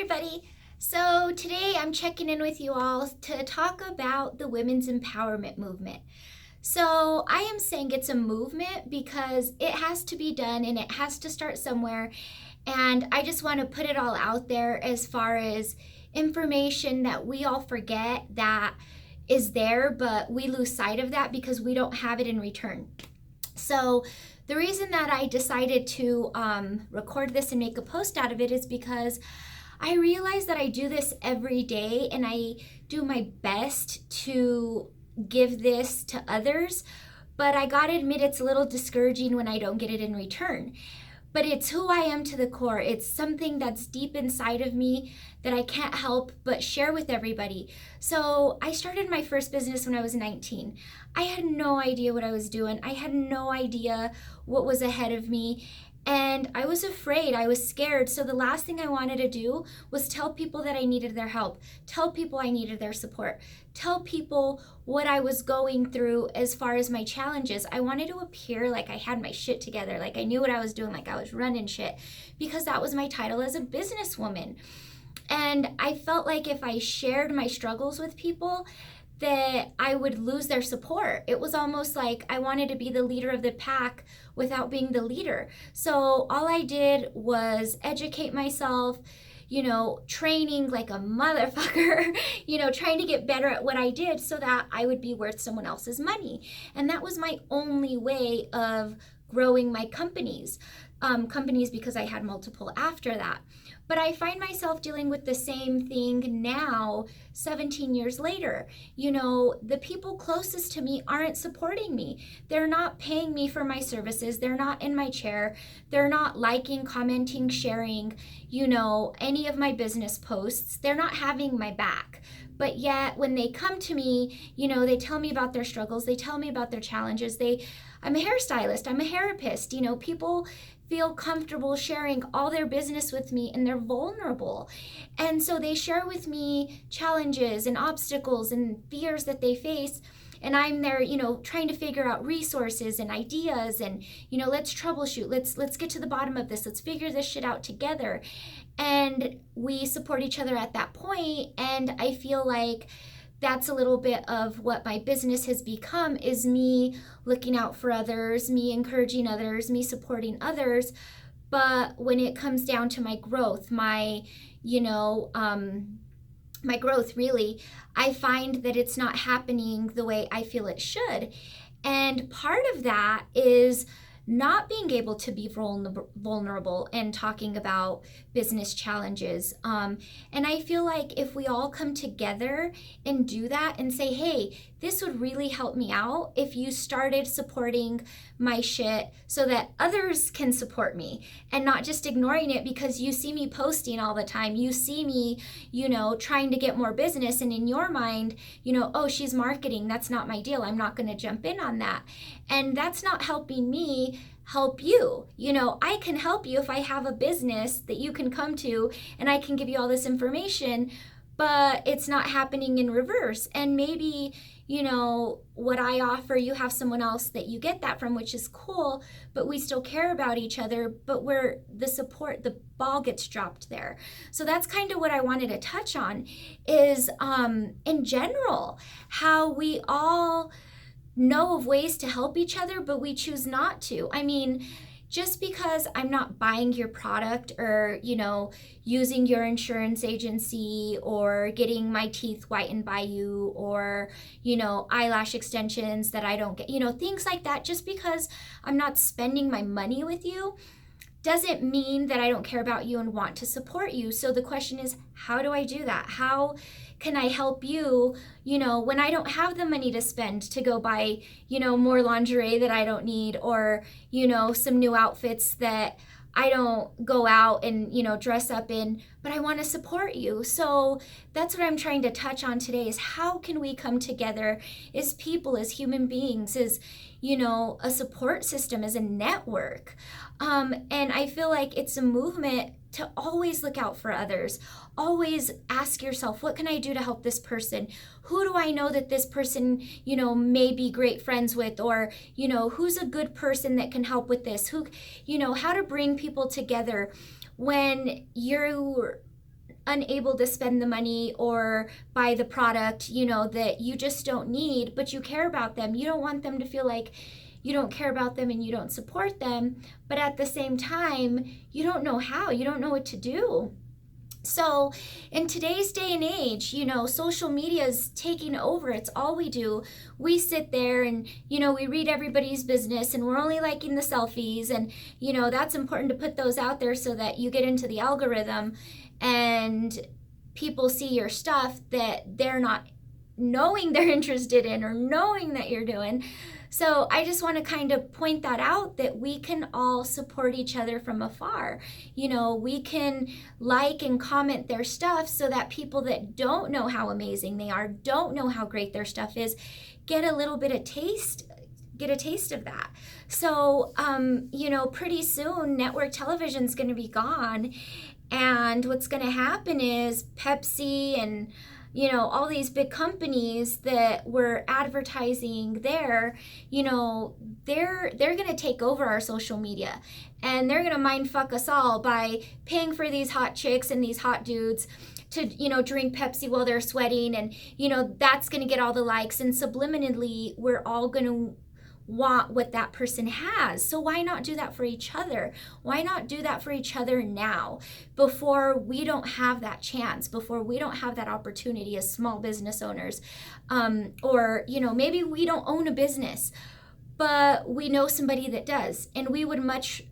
everybody. So today I'm checking in with you all to talk about the women's empowerment movement. So I am saying it's a movement because it has to be done and it has to start somewhere. And I just want to put it all out there as far as information that we all forget that is there, but we lose sight of that because we don't have it in return. So the reason that I decided to record this and make a post out of it is because I realize that I do this every day and I do my best to give this to others, but I gotta admit it's a little discouraging when I don't get it in return. But it's who I am to the core. It's something that's deep inside of me that I can't help but share with everybody. So I started my first business when I was 19. I had no idea what I was doing. I had no idea what was ahead of me. And I was afraid, I was scared. So the last thing I wanted to do was tell people that I needed their help, tell people I needed their support, tell people what I was going through as far as my challenges. I wanted to appear like I had my shit together, like I knew what I was doing, like I was running shit, because that was my title as a businesswoman. And I felt like if I shared my struggles with people, that I would lose their support. It was almost like I wanted to be the leader of the pack without being the leader. So all I did was educate myself, training like a motherfucker, trying to get better at what I did so that I would be worth someone else's money. And that was my only way of growing my companies because I had multiple after that. But I find myself dealing with the same thing now, 17 years later. The people closest to me aren't supporting me. They're not paying me for my services. They're not in my chair. They're not liking, commenting, sharing, any of my business posts. They're not having my back. But yet when they come to me, they tell me about their struggles. They tell me about their challenges. I'm a hairstylist. I'm a therapist. People feel comfortable sharing all their business with me and they're vulnerable. And so they share with me challenges and obstacles and fears that they face. And I'm there, trying to figure out resources and ideas and, let's troubleshoot. Let's get to the bottom of this. Let's figure this shit out together. And we support each other at that point. And I feel like that's a little bit of what my business has become, is me looking out for others, me encouraging others, me supporting others. But when it comes down to my growth, my growth really, I find that it's not happening the way I feel it should. And part of that is not being able to be vulnerable and talking about business challenges. And I feel like if we all come together and do that and say, hey, this would really help me out if you started supporting my shit so that others can support me and not just ignoring it because you see me posting all the time. You see me, trying to get more business. And in your mind, oh, she's marketing. That's not my deal. I'm not going to jump in on that. And that's not helping me help you. I can help you if I have a business that you can come to and I can give you all this information, but it's not happening in reverse. And maybe, what I offer, you have someone else that you get that from, which is cool, but we still care about each other, but where the ball gets dropped there. So that's kind of what I wanted to touch on is, in general, how we all know of ways to help each other, but we choose not to. I mean, just because I'm not buying your product or, using your insurance agency or getting my teeth whitened by you or, eyelash extensions that I don't get, things like that, just because I'm not spending my money with you doesn't mean that I don't care about you and want to support you. So the question is, how do I do that? How can I help you, when I don't have the money to spend to go buy, more lingerie that I don't need or, some new outfits that I don't go out and, dress up in, but I want to support you. So that's what I'm trying to touch on today is how can we come together as people, as human beings, as, a support system, as a network. And I feel like it's a movement to always look out for others. Always ask yourself, what can I do to help this person? Who do I know that this person, may be great friends with? Or, who's a good person that can help with this? How to bring people together when you're unable to spend the money or buy the product, that you just don't need, but you care about them. You don't want them to feel like you don't care about them and you don't support them, but at the same time, you don't know how, you don't know what to do. So, in today's day and age, social media is taking over. It's all we do. We sit there and, we read everybody's business and we're only liking the selfies. And, that's important to put those out there so that you get into the algorithm and people see your stuff that they're not knowing they're interested in or knowing that you're doing. So I just want to kind of point that out, that we can all support each other from afar. We can like and comment their stuff so that people that don't know how amazing they are, don't know how great their stuff is, get a taste of that. So, pretty soon network television is going to be gone. And what's going to happen is Pepsi and all these big companies that were advertising there, they're going to take over our social media, and they're going to mind fuck us all by paying for these hot chicks and these hot dudes to, drink Pepsi while they're sweating, and, that's going to get all the likes, and subliminally we're all going to want what that person has. So why not do that for each other? Why not do that for each other now, before we don't have that chance, before we don't have that opportunity as small business owners? Or maybe we don't own a business, but we know somebody that does, and we would much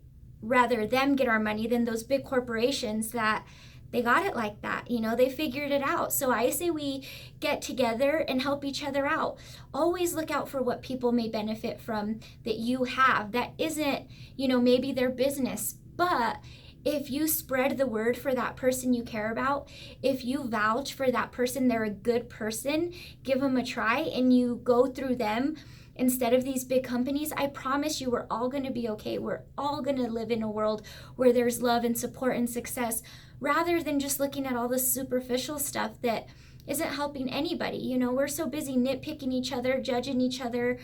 rather them get our money than those big corporations that they got it like that. They figured it out. So I say we get together and help each other out. Always look out for what people may benefit from that you have. That isn't, maybe their business, but if you spread the word for that person you care about, if you vouch for that person, they're a good person, give them a try, and you go through them instead of these big companies, I promise you we're all going to be okay. We're all going to live in a world where there's love and support and success, rather than just looking at all the superficial stuff that isn't helping anybody. We're so busy nitpicking each other, judging each other,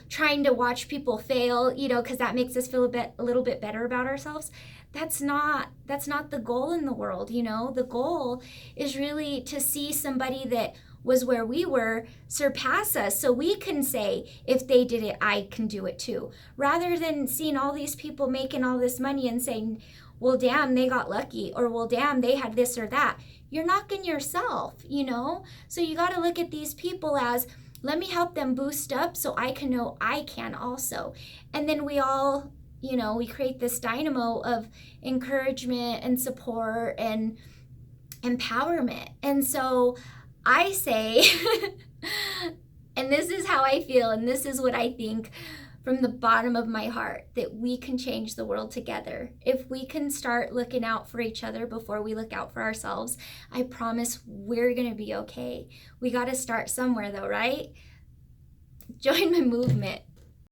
trying to watch people fail, because that makes us feel a little bit better about ourselves. That's not the goal in the world. The goal is really to see somebody that was where we were surpass us, so we can say, if they did it, I can do it too, rather than seeing all these people making all this money and saying, well, damn, they got lucky, or well, damn, they had this or that. You're knocking yourself, so you got to look at these people as, let me help them boost up so I can know I can also. And then we all, we create this dynamo of encouragement and support and empowerment. And so I say, and this is how I feel, and this is what I think from the bottom of my heart, that we can change the world together. If we can start looking out for each other before we look out for ourselves, I promise we're going to be okay. We got to start somewhere though, right? Join my movement.